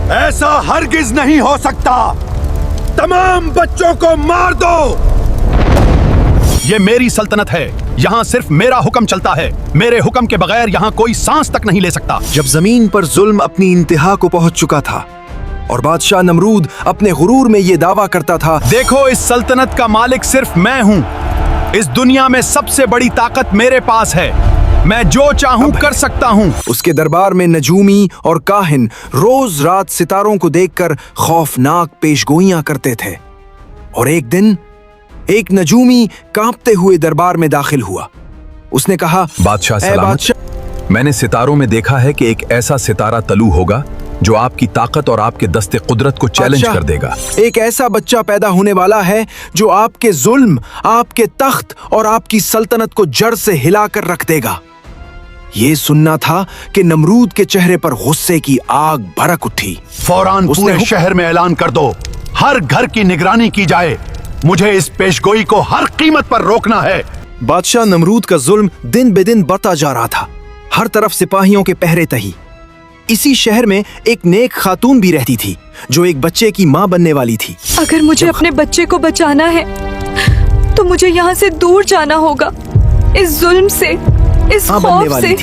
ऐसा हरगिज नहीं हो सकता। तमाम बच्चों को मार दो। ये मेरी सल्तनत है, यहाँ सिर्फ मेरा हुक्म चलता है। मेरे हुक्म के बगैर यहाँ कोई सांस तक नहीं ले सकता। जब जमीन पर जुल्म अपनी इंतहा को पहुंच चुका था और बादशाह नमरूद अपने गुरूर में ये दावा करता था, देखो इस सल्तनत का मालिक सिर्फ मैं हूँ। इस दुनिया में सबसे बड़ी ताकत मेरे पास है। मैं जो चाहूँ कर सकता हूँ। उसके दरबार में नजूमी और काहिन रोज रात सितारों को देखकर खौफनाक पेशगोइयां करते थे। और एक दिन एक नजूमी कांपते हुए दरबार में दाखिल हुआ। उसने कहा, बादशाह सलामत, मैंने सितारों में देखा है कि एक ऐसा सितारा तलू होगा जो आपकी ताकत और आपके दस्ते कुदरत को चैलेंज कर देगा। एक ऐसा बच्चा पैदा होने वाला है जो आपके जुल्म, आपके तख्त और आपकी सल्तनत को जड़ से हिलाकर रख देगा। ये सुनना था कि नमरूद के चेहरे पर गुस्से की आग भड़क उठी। फौरन पूरे शहर में ऐलान कर दो, हर घर की निगरानी की जाए। मुझे इस पेशगोई को हर कीमत पर रोकना है। बादशाह नमरूद का जुल्म दिन बेदिन बढ़ता जा रहा था। हर तरफ सिपाहियों के पहरे तही। इसी शहर में एक नेक खातून भी रहती थी जो एक बच्चे की मां बनने वाली थी। अगर मुझे अपने बच्चे को बचाना है तो मुझे यहाँ से दूर जाना होगा, इस जुल्म से, इस खौफ से।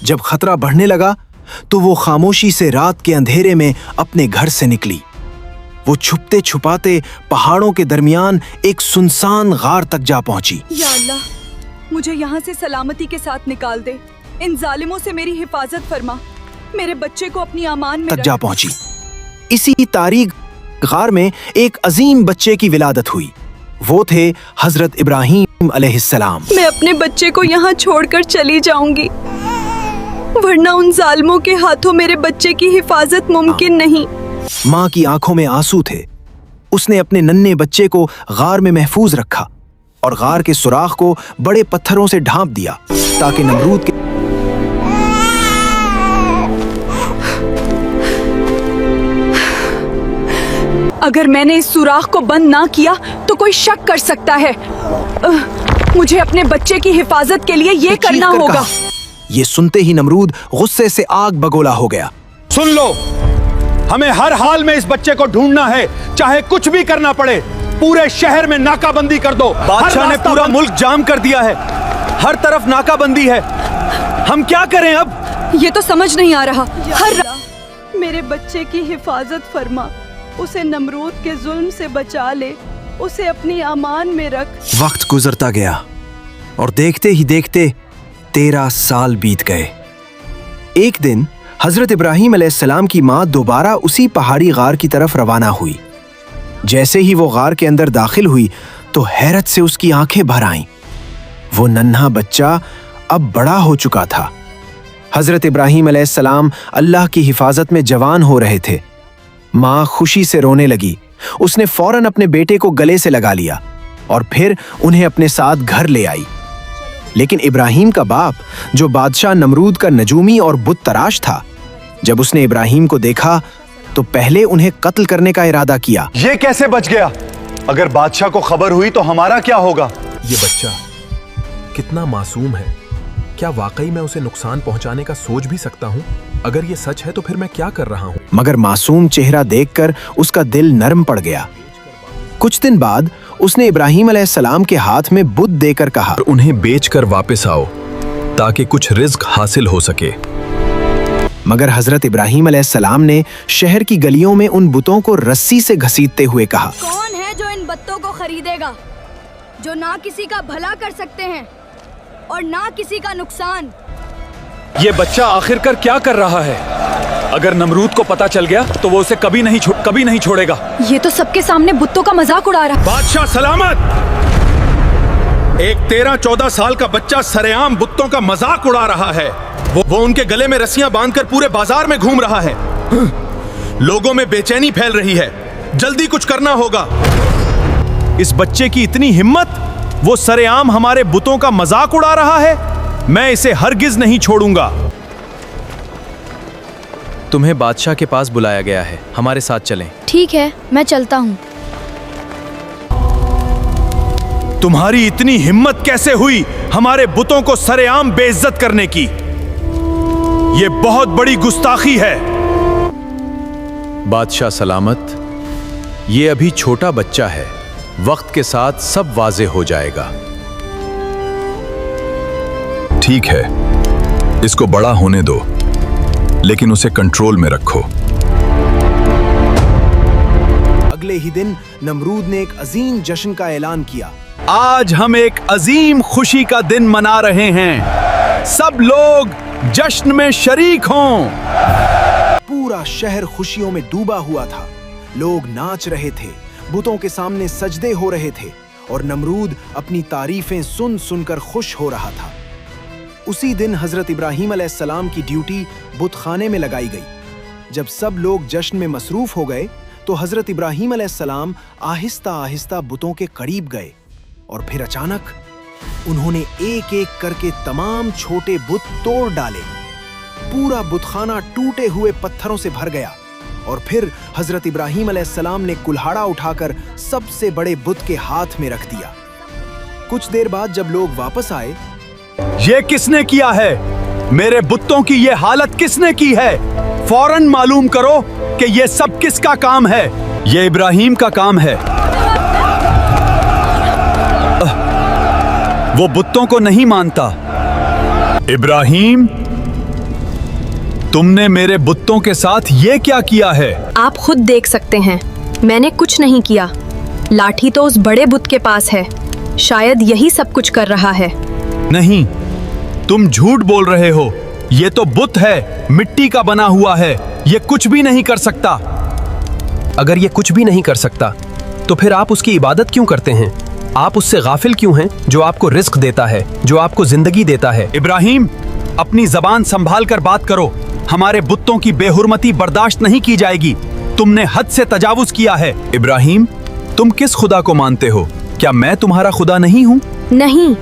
जब खतरा बढ़ने लगा तो वो खामोशी से रात के अंधेरे में अपने घर से निकली। वो छुपते छुपाते पहाड़ों के दरमियान एक सुनसान गार तक जा पहुंची। या अल्लाह, मुझे यहाँ से सलामती के साथ निकाल दे। इन जालिमों से मेरी हिफाजत फरमा। मेरे बच्चे को अपनी अमान में तक जा पहुंची। इसी तारीख गार में एक अजीम बच्चे की विलादत हुई। वो थे हजरत इब्राहिम अलैहिस्सलाम। मैं अपने बच्चे को यहाँ छोड़कर चली जाऊंगी, वरना उन जालिमों के हाथों मेरे बच्चे की हिफाजत मुमकिन नहीं। माँ की आंखों में आंसू थे। उसने अपने नन्हे बच्चे को गार में महफूज रखा और गार के सुराख को बड़े पत्थरों से ढांप दिया ताकि नमरूद के अगर मैंने इस सुराख को बंद ना किया तो कोई शक कर सकता है। मुझे अपने बच्चे की हिफाजत के लिए ये करना होगा। ये सुनते ही नमरूद गुस्से से आग बगोला हो गया। सुन लो, हमें हर हाल में इस बच्चे को ढूंढना है, चाहे कुछ भी करना पड़े। पूरे शहर में नाकाबंदी कर दो। बादशाह ने पूरा मुल्क जाम कर दिया है, हर तरफ नाकाबंदी है। हम क्या करें अब? ये तो समझ नहीं आ रहा। मेरे बच्चे की हिफाजत फरमा, उसे नमरूद के जुल्म से बचा ले, उसे अपनी अमान में रख। वक्त गुजरता गया और देखते ही देखते 13 साल बीत गए। एक दिन हजरत इब्राहिम अलैहिस्सलाम की माँ दोबारा उसी पहाड़ी गार की तरफ रवाना हुई। जैसे ही वो गार के अंदर दाखिल हुई तो हैरत से उसकी आंखें भर आईं। वो नन्हा बच्चा अब बड़ा हो चुका था। हजरत इब्राहिम अलैहिस्सलाम अल्लाह की हिफाजत में जवान हो रहे थे। माँ खुशी से रोने लगी। उसने फौरन अपने बेटे को गले से लगा लिया और फिर उन्हें अपने साथ घर ले आई। लेकिन इब्राहिम का बाप, जो बादशाह नमरूद का नजूमी और बुत तराश था, जब उसने इब्राहिम को देखा तो पहले उन्हें कत्ल करने का इरादा किया। ये कैसे बच गया? अगर बादशाह को खबर हुई तो हमारा क्या होगा? ये बच्चा कितना मासूम है। क्या वाकई मैं उसे नुकसान पहुंचाने का सोच भी सकता हूं? अगर ये सच है तो फिर मैं क्या कर रहा हूं? मगर मासूम चेहरा देखकर उसका दिल नरम पड़ गया। कुछ दिन बाद उसने इब्राहिम अलैहिस्सलाम के हाथ में बुत देकर कहा, उन्हें बेचकर वापस आओ ताकि कुछ रिज्क हासिल हो सके। मगर हजरत इब्राहिम अलैहिस्सलाम ने शहर की गलियों में उन बुतों को रस्सी से घसीटते हुए कहा, कौन है जो इन बुतों को खरीदेगा, जो ना किसी का भला कर सकते हैं और ना किसी का नुकसान। ये बच्चा आखिरकार क्या कर रहा है? अगर नमरूद को पता चल गया तो वो उसे कभी नहीं छोड़ेगा। ये तो सबके सामने बुत्तों का मजाक उड़ा रहा है। बादशाह सलामत! एक 13-14 साल का बच्चा सरेआम बुत्तों का मजाक उड़ा रहा है। वो उनके गले में रस्सियां बांधकर पूरे बाजार में घूम रहा है। लोगों में बेचैनी फैल रही है। जल्दी कुछ करना होगा। इस बच्चे की इतनी हिम्मत, वो सरेआम हमारे बुतों का मजाक उड़ा रहा है। मैं इसे हरगिज नहीं छोड़ूंगा। तुम्हें बादशाह के पास बुलाया गया है, हमारे साथ चलें। ठीक है, मैं चलता हूँ। तुम्हारी इतनी हिम्मत कैसे हुई हमारे बुतों को सरेआम बेइज्जत करने की? ये बहुत बड़ी गुस्ताखी है। बादशाह सलामत, ये अभी छोटा बच्चा है, वक्त के साथ सब वाज़े हो जाएगा। ठीक है, इसको बड़ा होने दो, लेकिन उसे कंट्रोल में रखो। अगले ही दिन नमरूद ने एक अजीम जश्न का ऐलान किया। आज हम एक अजीम खुशी का दिन मना रहे हैं, सब लोग जश्न में शरीक हों। पूरा शहर खुशियों में डूबा हुआ था। लोग नाच रहे थे, बुतों के सामने सजदे हो रहे थे और नमरूद अपनी तारीफें सुन सुनकर खुश हो रहा था। उसी दिन हजरत इब्राहीम अलैहिस्सलाम की ड्यूटी बुतखाने में लगाई गई। जब सब लोग जश्न में मसरूफ हो गए तो हजरत इब्राहीम अलैहिस्सलाम आहिस्ता आहिस्ता बुतों के करीब गए और फिर अचानक उन्होंने एक एक करके तमाम छोटे बुत तोड़ डाले। पूरा बुतखाना टूटे हुए पत्थरों से भर गया और फिर हजरत इब्राहीम अलैहिस्सलाम ने कुल्हाड़ा उठाकर सबसे बड़े बुत के हाथ में रख दिया। कुछ देर बाद जब लोग वापस आए, ये किसने किया है? मेरे बुत्तों की ये हालत किसने की है? फौरन मालूम करो कि ये सब किसका काम है। ये इब्राहीम का काम है। वो बुत्तों को नहीं मानता। इब्राहीम, तुमने मेरे बुत्तों के साथ ये क्या किया है? आप खुद देख सकते हैं, मैंने कुछ नहीं किया। लाठी तो उस बड़े बुत के पास है, शायद यही सब कुछ कर रहा है। नहीं, तुम झूठ बोल रहे हो। ये तो बुत है, मिट्टी का बना हुआ है, ये कुछ भी नहीं कर सकता। अगर ये कुछ भी नहीं कर सकता, तो फिर आप उसकी इबादत क्यों करते हैं? आप उससे गाफिल क्यों हैं, जो आपको रिस्क देता है, जो आपको जिंदगी देता है? इब्राहीम, अपनी जबान संभाल कर बात करो। हमारे बुत्तों की बेहुरमती बर्दाश्त नहीं की जाएगी। तुमने हद से तजावुज किया है। इब्राहीम, तुम किस खुदा को मानते हो? क्या मैं तुम्हारा खुदा नहीं हूँ? नहीं,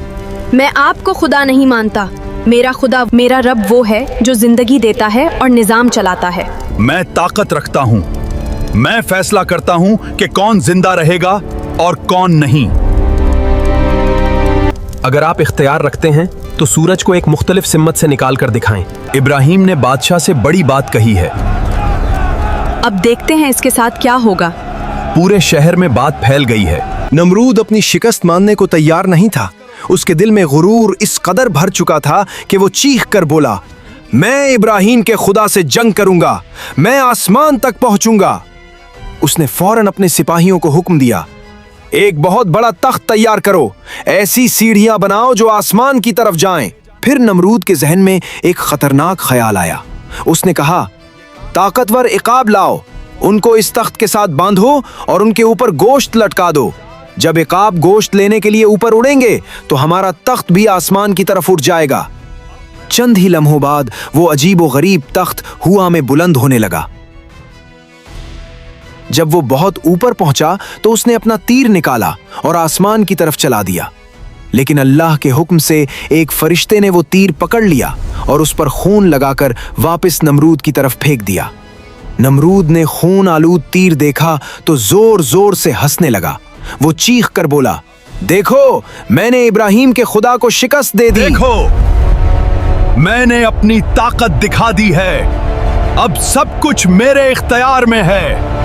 मैं आपको खुदा नहीं मानता। मेरा खुदा, मेरा रब वो है जो जिंदगी देता है और निजाम चलाता है। मैं ताकत रखता हूँ। मैं फैसला करता हूँ कि कौन जिंदा रहेगा और कौन नहीं। अगर आप इख्तियार रखते हैं तो सूरज को एक मुख्तलिफ सिम्मत से निकाल कर दिखाएं। इब्राहीम ने बादशाह से बड़ी बात कही है। अब देखते हैं इसके साथ क्या होगा। पूरे शहर में बात फैल गई है। नमरूद अपनी शिकस्त मानने को तैयार नहीं था। उसके दिल में गुरूर इस कदर भर चुका था कि वो चीख कर बोला, मैं इब्राहीम के खुदा से जंग करूंगा, मैं आसमान तक पहुंचूंगा। उसने फौरन अपने सिपाहियों को हुक्म दिया, एक बहुत बड़ा तख्त तैयार करो, ऐसी सीढ़ियां बनाओ जो आसमान की तरफ जाएं। फिर नमरूद के जहन में एक खतरनाक ख्याल आया। उसने कहा, ताकतवर इकाब लाओ, उनको इस तख्त के साथ बांधो और उनके ऊपर गोश्त लटका दो। जब इकाब गोश्त लेने के लिए ऊपर उड़ेंगे तो हमारा तख्त भी आसमान की तरफ उठ जाएगा। चंद ही लम्हों बाद वो अजीबो गरीब तख्त हुआ में बुलंद होने लगा। जब वो बहुत ऊपर पहुंचा तो उसने अपना तीर निकाला और आसमान की तरफ चला दिया, लेकिन अल्लाह के हुक्म से एक फरिश्ते ने वो तीर पकड़ लिया और उस पर खून लगाकर वापस नमरूद की तरफ फेंक दिया। नमरूद ने खून आलूद तीर देखा तो जोर जोर से हंसने लगा। वो चीख कर बोला, देखो, मैंने इब्राहीम के खुदा को शिकस्त दे दी। देखो, मैंने अपनी ताकत दिखा दी है। अब सब कुछ मेरे इख्तियार में है।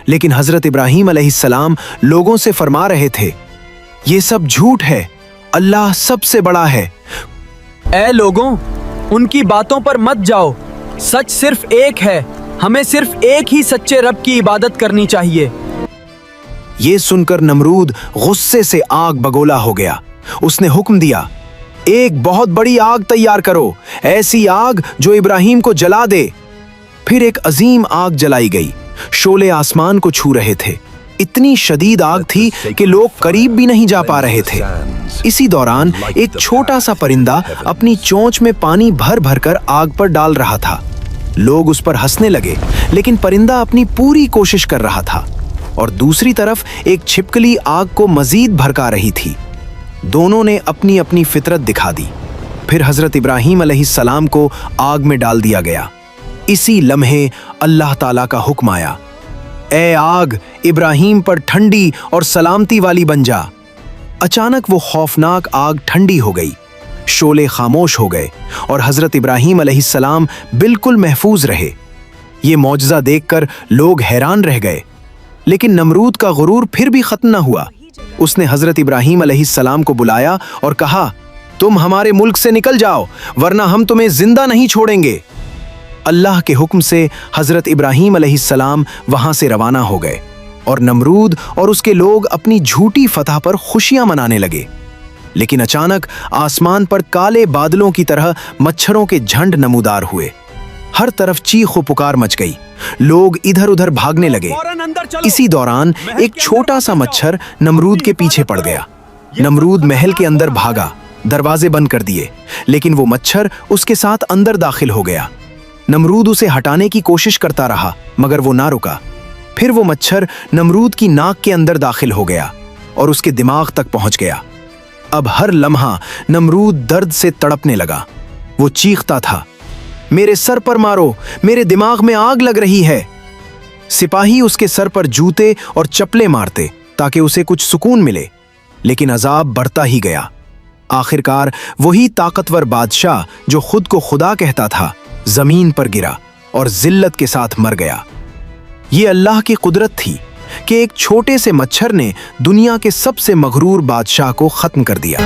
लेकिन हजरत इब्राहीम अलैहिस्सलाम लोगों से फरमा रहे थे, ये सब झूठ है, अल्लाह सबसे बड़ा है। ऐ लोगों, उनकी बातों पर मत जाओ। सच सिर्फ एक है, हमें सिर्फ एक ही सच्चे रब की इबादत करनी चाहिए। ये सुनकर नमरूद गुस्से से आग बगोला हो गया। उसने हुक्म दिया, एक बहुत बड़ी आग तैयार करो, ऐसी आग जो इब्राहीम को जला दे। फिर एक अजीम आग जलाई गई। शोले आसमान को छू रहे थे। इतनी शदीद आग थी कि लोग करीब भी नहीं जा पा रहे थे। इसी दौरान एक छोटा सा परिंदा अपनी चोंच में पानी भर भर कर आग पर डाल रहा था। लोग उस पर हंसने लगे, लेकिन परिंदा अपनी पूरी कोशिश कर रहा था और दूसरी तरफ एक छिपकली आग को मजीद भड़का रही थी। दोनों ने अपनी अपनी फितरत दिखा दी। फिर हजरत इब्राहीम अलैहिस्सलाम को आग में डाल दिया गया। इसी लम्हे अल्लाह ताला का हुक्म आया, ए आग, इब्राहीम पर ठंडी और सलामती वाली बन जा। अचानक वो खौफनाक आग ठंडी हो गई, शोले खामोश हो गए और हजरत इब्राहीम अलैहिस्सलाम बिल्कुल महफूज रहे। ये मौजज़ा देखकर लोग हैरान रह गए। लेकिन नमरूद का गुरूर फिर भी खत्म न हुआ। उसने हजरत इब्राहीम अलैहिस्सलाम को बुलाया और कहा, तुम हमारे मुल्क से निकल जाओ, वरना हम तुम्हें जिंदा नहीं छोड़ेंगे। अल्लाह के हुक्म से हजरत इब्राहीम अलैहिस्सलाम वहां से रवाना हो गए और नमरूद और उसके लोग अपनी झूठी फतह पर खुशियां मनाने लगे। लेकिन अचानक आसमान पर काले बादलों की तरह मच्छरों के झंड नमूदार हुए। हर तरफ चीख पुकार मच गई, लोग इधर उधर भागने लगे। इसी दौरान एक छोटा सा मच्छर नमरूद के पीछे पड़ गया। नमरूद महल के अंदर भागा, दरवाजे बंद कर दिए, लेकिन वो मच्छर उसके साथ अंदर दाखिल हो गया। नमरूद उसे हटाने की कोशिश करता रहा, मगर वो ना रुका। फिर वो मच्छर नमरूद की नाक के अंदर दाखिल हो गया और उसके दिमाग तक पहुंच गया। अब हर लम्हा नमरूद दर्द से तड़पने लगा। वो चीखता था, मेरे सर पर मारो, मेरे दिमाग में आग लग रही है। सिपाही उसके सर पर जूते और चप्पलें मारते ताकि उसे कुछ सुकून मिले, लेकिन अजाब बढ़ता ही गया। आखिरकार वही ताकतवर बादशाह जो खुद को खुदा कहता था, जमीन पर गिरा और जिल्लत के साथ मर गया। ये अल्लाह की कुदरत थी कि एक छोटे से मच्छर ने दुनिया के सबसे मगरूर बादशाह को खत्म कर दिया।